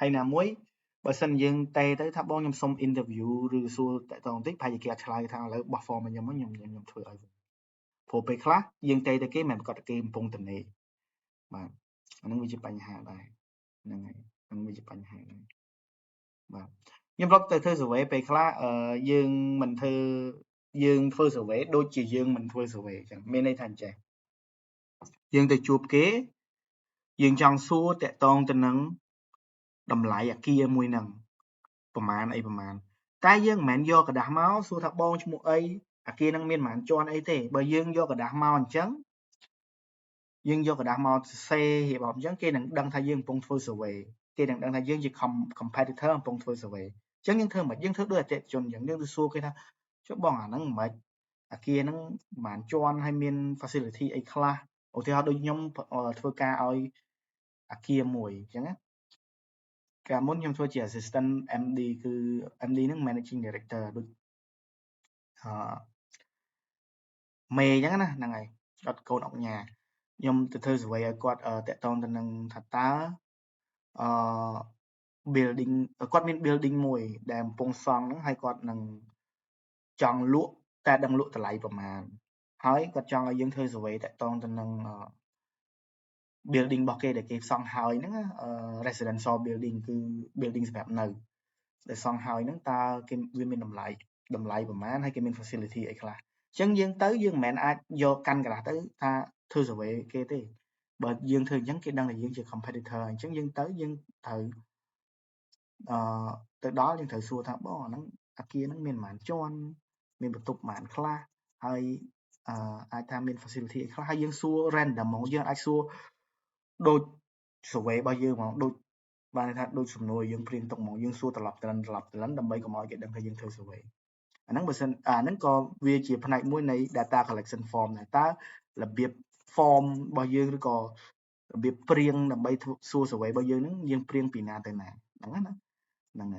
ហើយណាមួយបើសិនយើងទៅថាបងខ្ញុំសុំ interview ឬសួរតាក់ទងបន្តិចប្រហែលជាគេអត់ឆ្លើយថាឥឡូវបោះ form ឲ្យខ្ញុំធ្វើឲ្យព្រោះពេលខ្លះយើងទៅគេមិនប្រកាសថាគេកំពុងតនេបាទអាហ្នឹងវាជាបញ្ហាដែរហ្នឹងហើយហ្នឹងវាជាបញ្ហាដែរបាទខ្ញុំរកទៅធ្វើ survey ពេលខ្លះយើងមិនធ្វើយើងធ្វើ survey ដូចជាយើងមិនធ្វើ survey អញ្ចឹងមានន័យថាអញ្ចេះយើងទៅជួបគេយើងចង់សួរតាក់ទងទៅនឹងតម្លៃអាគារមួយហ្នឹងប្រមាណតែយើងមិនមែនយកกระดาษមកសួរថាបងឈ្មោះអីអាគារហ្នឹងមានប្រហែលជាន់អីទេបើយើងយកกระดาษមកអញ្ចឹងយើងយកกระดาษមកសរសេររៀបរាប់អញ្ចឹងគេនឹងដឹងថាយើងកំពុងធ្វើ survey គេនឹងដឹងថាយើងជា competitor កំពុងធ្វើ survey អញ្ចឹងយើងធ្វើមិនយើងធ្វើដូចអតិថិជនអញ្ចឹងយើងទៅសួរគេថាចុះបងអាហ្នឹងមិនអាគារហ្នឹងប្រហែលជាន់ហើយមាន facility អីខ្លះឧទាហរណ៍ដូចខ្ញុំធ្វើការឲ្យអាគារមួយអញ្ចឹងណាកាលមុនខ្ញុំធ្វើជា assistant MD គឺ MD ហ្នឹង managing director ដូចមេអញ្ចឹងណាហ្នឹងហើយគាត់កូនអុកញ៉ាខ្ញុំទៅធ្វើ survey ឲ្យគាត់តាក់ទងទៅនឹងថាតើbuilding គាត់មាន building មួយដែលកំពុងសង់ហ្នឹងហើយគាត់នឹងចង់លក់តែដឹងលក់តម្លៃប្រមាណហើយគាត់ចង់ឲ្យយើងធ្វើ survey តាក់ទងទៅនឹងbuilding របស់គេដែលគេសង់ហើយហ្នឹងresidential building គឺ building សម្រាប់នៅដែលសង់ហើយហ្នឹងតើគេវាមានតម្លៃប្រមាណហើយគេមាន facility អីខ្លះអញ្ចឹងយើងទៅយើងមិនមែនអាចយកកាន់ក្រាស់ទៅថាធ្វើ survey គេទេបើយើងធ្វើអញ្ចឹងគេដឹងថាយើងជា competitor អញ្ចឹងយើងទៅយើងត្រូវទៅដល់យើងត្រូវសួរថាបងអាហ្នឹងអាគារហ្នឹងមានប្រហែលជាន់មានបន្ទប់ប្រហែលខ្លះហើយអាចថាមាន facility អីខ្លះហើយយើងសួរ random ហ្មងយើងអាចសួរដូច survey របស់យើងហ្មងដូចបានថាដូចសំណួរយើងព្រៀងទុកហ្មងយើងសួរត្រឡប់ទៅដើម្បីកុំឲ្យគេដឹងថាយើងធ្វើ survey អាហ្នឹងបើសិនអាហ្នឹងក៏វាជាផ្នែកមួយនៃ data collection form ដែរតើរបៀប form របស់យើងឬក៏របៀបព្រៀងដើម្បីសួរ survey របស់យើងហ្នឹងយើងព្រៀងពីណាទៅណាហ្នឹងណាហ្នឹង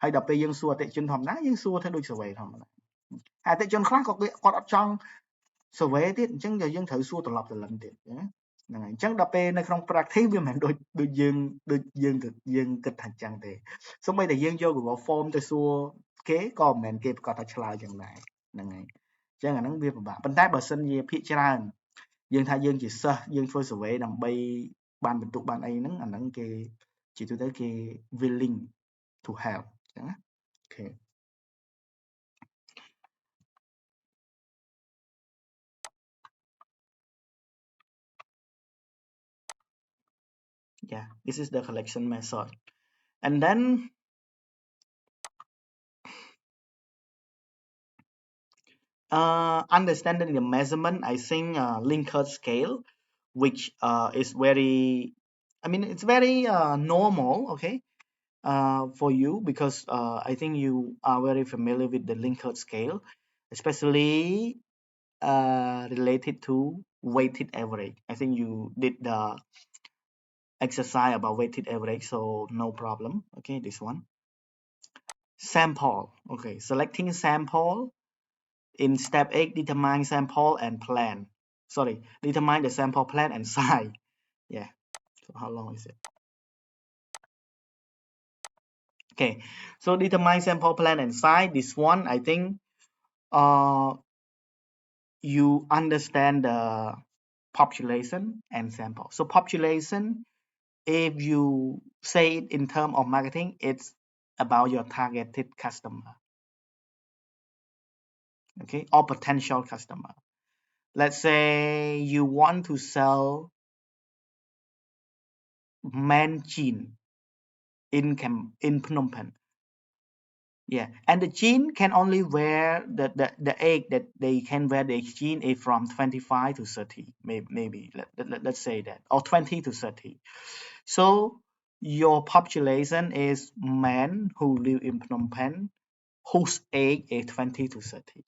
ហើយដល់ពេលយើងសួរអតិថិជនធម្មតាយើងសួរទៅដូច survey ធម្មតាអតិថិជនខ្លះក៏គាត់អត់ចង់ survey ទៀតអញ្ចឹងយើងត្រូវសួរត្រឡប់ទៅលឹងទៀតហ្នឹងហើយអញ្ចឹងដល់ពេលនៅក្នុង practice វាមិនមែនដូចយើងគិតថាអញ្ចឹងទេសូម្បីតែយើងយក Google Form ទៅសួរគេក៏មិនមែនគេប្រកាសថាឆ្លើយចឹងដែរហ្នឹងហើយអញ្ចឹងអាហ្នឹងវាពិបាកប៉ុន្តែបើសិនជាភាគច្រើនយើងថាយើងជាសិស្សយើងធ្វើ survey ដើម្បីបានបន្ទុកបានអីហ្នឹងអាហ្នឹងគេជាទូទៅគេ willing to help អញ្ចឹងណាអូខេYeah, this is the collection method. And then understanding the measurement, I think Likert scale, which is very, I mean, it's very normal, okay, for you because I think you are very familiar with the Likert scale, especially related to weighted average. I think you did the exercise about weighted average, so no problem. Okay, this one. Sample, okay, selecting sample. In step 8, determine sample and plan. Sorry, determine the sample plan and size. Yeah, so how long is it? Okay, so determine sample plan and size. This one, I think you understand the population and sample. So population, if you say it in terms of marketing, it's about your targeted customer. Okay, or potential customer. Let's say you want to sell man jean in Phnom Penh. Yeah, and the jean can only wear the age that they can wear the jean is from 25 to 30, maybe let's say that, or 20 to 30. So your population is men who live in Phnom Penh whose age is 20 to 30.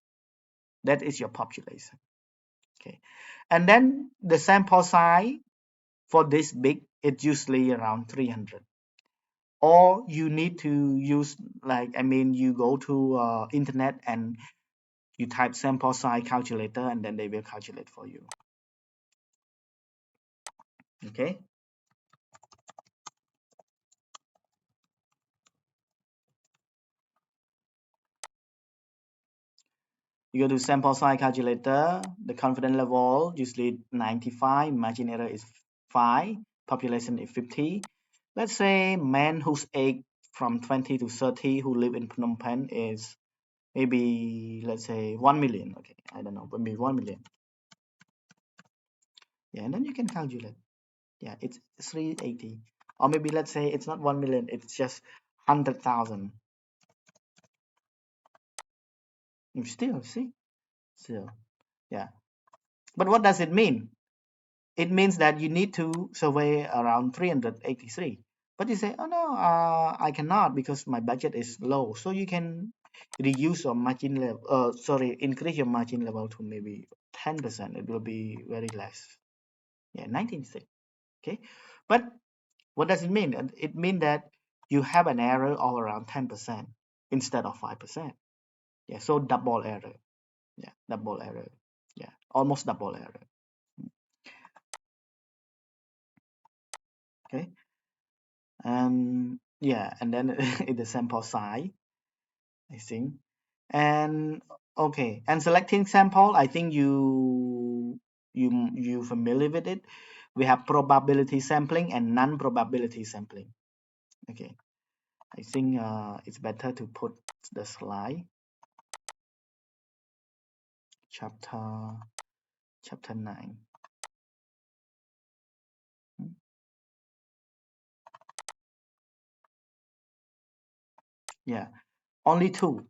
That is your population. Okay. And then the sample size for this big, it's usually around 300. Or you need to use, like, I mean, you go to internet and you type sample size calculator, and then they will calculate for you. Okay. You go to sample size calculator, the confidence level usually 95, margin error is 5, population is 50. Let's say man whose age from 20 to 30 who live in Phnom Penh is maybe, let's say, 1 million. Okay, I don't know, maybe 1 million. Yeah, and then you can calculate. Yeah, it's 380. Or maybe let's say it's not 1 million, it's just 100,000. You still see? Still, yeah. But what does it mean? It means that you need to survey around 383. But you say, oh no, I cannot because my budget is low. So you can reduce your margin level, sorry, increase your margin level to maybe 10%. It will be very less. Yeah, 19.6. Okay. But what does it mean? It means that you have an error of around 10% instead of 5%. Yeah, so double error. Yeah, double error. Yeah, almost double error. Okay. And yeah, and then in the sample size, I think. And okay, and selecting sample, I think you familiar with it. We have probability sampling and non-probability sampling. Okay, I think it's better to put the slide chapter chapter 9. Yeah, only two: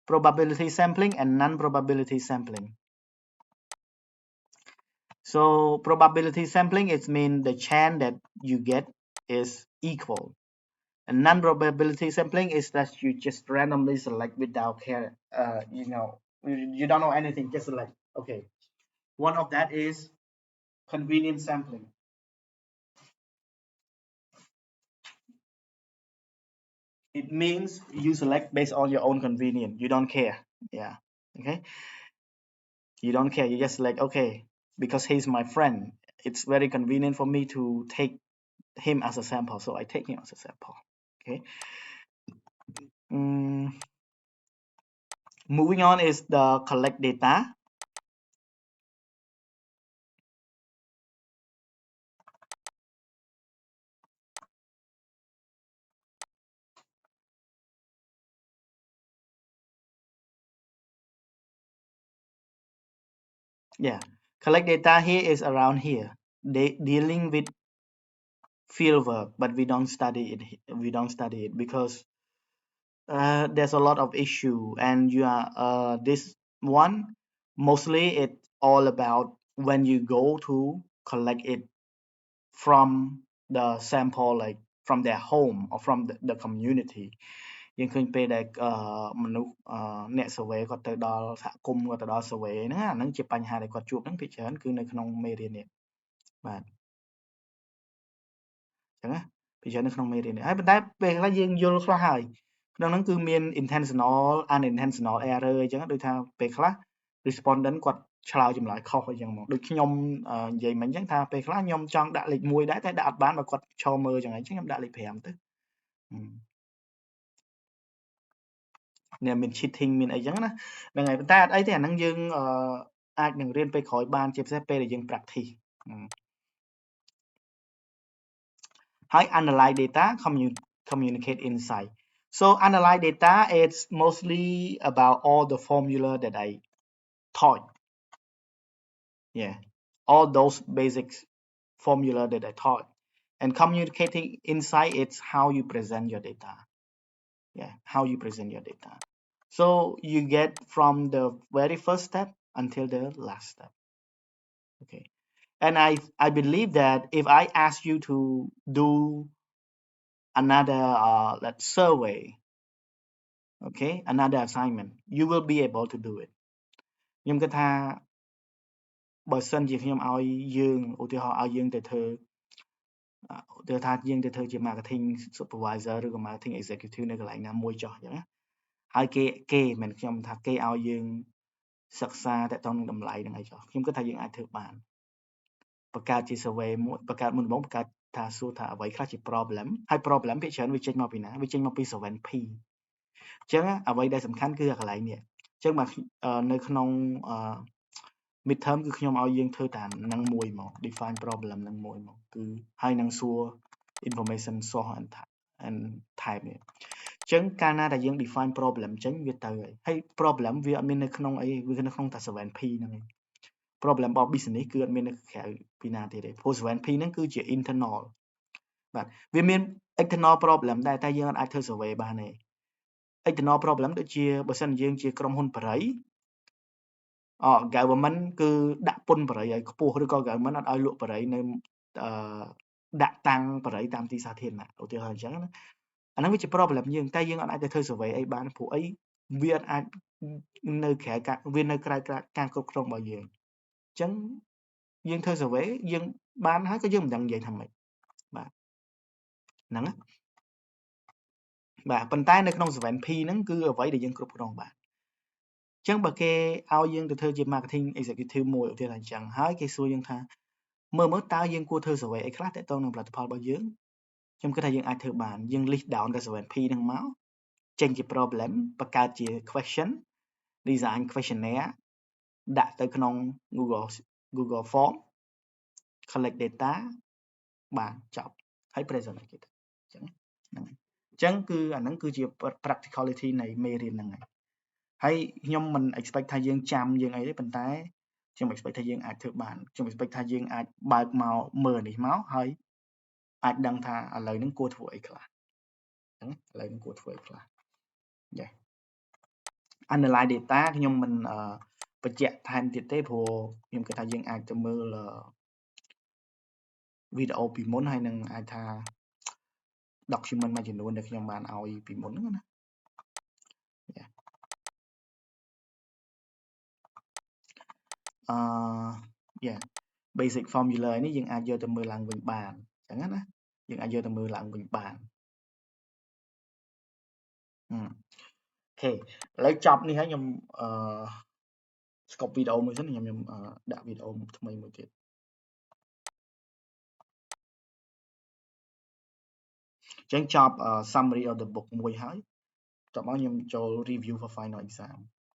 probability sampling and non-probability sampling. So probability sampling, it means the chance that you get is equal. And non-probability sampling is that you just randomly select without care. You don't know anything, just select. Okay. One of that is convenience sampling. It means you select based on your own convenience. You don't care. Yeah. Okay. You don't care. You just like, okay, because he's my friend, it's very convenient for me to take him as a sample, so I take him as a sample. Okay. Mm, moving on is the collect data. Yeah, collect data here is around here. They dealing with field work, but we don't study it. We don't study it because there's a lot of issue, and you are this one mostly it's all about when you go to collect it from the sample, like from their home or from the community យើងឃើញពេលដែលមនុស្សអ្នក survey គាត់ទៅដល់សហគមន៍គាត់ទៅដល់ survey ហ្នឹងអាហ្នឹងជាបញ្ហាដែលគាត់ជួបហ្នឹងភាគច្រើនគឺនៅក្នុងមេរៀននេះបាទអញ្ចឹងណាភាគច្រើននៅក្នុងមេរៀននេះហើយប៉ុន្តែពេលខ្លះយើងយល់ខ្លះហើយក្នុងហ្នឹងគឺមាន intentional unintentional error អញ្ចឹងដូចថាពេលខ្លះ respondent គាត់ឆ្លើយចម្លើយខុសអីចឹងមកដូចខ្ញុំនិយាយមិញអញ្ចឹងថាពេលខ្លះខ្ញុំចង់ដាក់លេខ1ដែរតែដាក់អត់បានបើគាត់ឈរមើលចឹងអញ្ចឹងខ្ញុំដាក់លេខ5ទៅនេះមាន cheating មានអីចឹងណាហ្នឹងហើយប៉ុន្តែអត់អីទេអាហ្នឹងយើងអាចនឹងរៀនពេលក្រោយបានជាពិសេសពេលដែលយើង practice ហើយ analyze data communicate insight. So analyze data is mostly about all the formula that I taught. Yeah, all those basic formula that I taught. And communicating insight is how you present your data. Yeah, how you present your data. So you get from the very first step until the last step. Okay. And I believe that if I ask you to do another let's survey, okay, another assignment, you will be able to do it. ខ្ញុំគិតថាបើសិនជាខ្ញុំឲ្យយើងឧទាហរណ៍ឲ្យយើងទៅធ្វើឧទាហរណ៍ថាយើងទៅធ្វើជា marketing supervisor ឬក៏ marketing executive នៅកន្លែងណាមួយចុះអញ្ចឹងណាហើយគេមិនខ្ញុំថាគេឲ្យយើងសិក្សាតាក់ទងនឹងតម្លៃហ្នឹងអីចុះខ្ញុំគិតថាយើងអាចធ្វើបានបង្កើតជា survey មួយបង្កើតមុនដំបូងបង្កើតថាសួរថាអ្វីខ្លះជា problem ហើយ problem ភាគច្រើនវាចេញមកពីណាវាចេញមកពី 7P អញ្ចឹងអ្វីដែលសំខាន់គឺកន្លែងនេះអញ្ចឹងមកនៅក្នុង midterm គឺខ្ញុំឲ្យយើងធ្វើតែនឹងមួយមក define problem នឹងមួយមកគឺហើយនឹងសួរ information source and type នេះអញ្ចឹងកាលណាដែលយើង define problem ចេញវាទៅហើយ problem វាអត់មាននៅក្នុងអីវានៅក្នុងតែ 7P ហ្នឹងឯង problem របស់ business គឺអត់មាននៅក្រៅពីណាទៀតទេព្រោះ 7P ហ្នឹងគឺជា internal បាទវាមាន external problem ដែរតែយើងអាចធ្វើ survey បានទេ external problem ដូចជាបើសិនយើងជាក្រុមហ៊ុនបរិយgovernment គឺដាក់ពន្ធបរិយឲ្យខ្ពស់ឬក៏ government អត់ឲ្យលក់បរិយនៅដាក់តាំងបរិយតាមទីសាធារណៈឧទាហរណ៍អញ្ចឹងណាអាហ្នឹងវាជា problem យើងតែយើងអត់អាចទៅធ្វើ survey អីបានព្រោះអីវាអត់អាចនៅក្រៅវានៅក្រៅការគ្រប់គ្រងរបស់យើងអញ្ចឹងយើងធ្វើ survey យើងបានហើយក៏យើងមិនដឹងនិយាយថាម៉េចបាទហ្នឹងណាបាទប៉ុន្តែនៅក្នុង 7P ហ្នឹងគឺអ្វីដែលយើងគ្រប់គ្រងបានអញ្ចឹងបើគេឲ្យយើងទៅធ្វើជា marketing executive មួយឧទាហរណ៍អញ្ចឹងហើយគេសួរយើងថាមើលតើយើងគួរធ្វើ survey អីខ្លះទាក់ទងនឹងផលិតផលរបស់យើងខ្ញុំគិតថាយើងអាចធ្វើបានយើង list down តែ 7P ហ្នឹងមកចេញជា problem បង្កើតជា question design questionnaire ដាក់ទៅក្នុង Google Form collect data បានចប់ហើយ present គេទៅអញ្ចឹងហ្នឹងហើយអញ្ចឹងគឺអាហ្នឹងគឺជា practicality នៃមេរៀនហ្នឹងហើយខ្ញុំមិន expect ថាយើងចាំយើងអីទេប៉ុន្តែខ្ញុំ expect ថាយើងអាចធ្វើបានខ្ញុំ expect ថាយើងអាចបើកមកមើលនេះមកហើយអាចដឹងថាឥឡូវហ្នឹងគួរធ្វើអីខ្លះអញ្ចឹងឥឡូវហ្នឹងគួរធ្វើអីខ្លះ Yes analyze data ខ្ញុំមិនបញ្ជាក់ថែមទៀតទេព្រោះខ្ញុំគិតថាយើងអាចទៅមើលវីដេអូពីមុនហើយនឹងអាចថា document មួយចំនួនដែលខ្ញុំបានឲ្យពីមុនហ្នឹងណាyeah basic formula នេះយើងអាចយកទៅមើលឡើងវិញបានអញ្ចឹងណាយើងអាចយកទៅមើលឡើងវិញបានអូខេឥឡូវចប់នេះហើយខ្ញុំstop វីដេអូមួយសិនខ្ញុំដាក់វីដេអូថ្មីមួយទៀតអញ្ចឹងចប់ summary of the book មួយហើយចប់មកខ្ញុំចូល review for final exam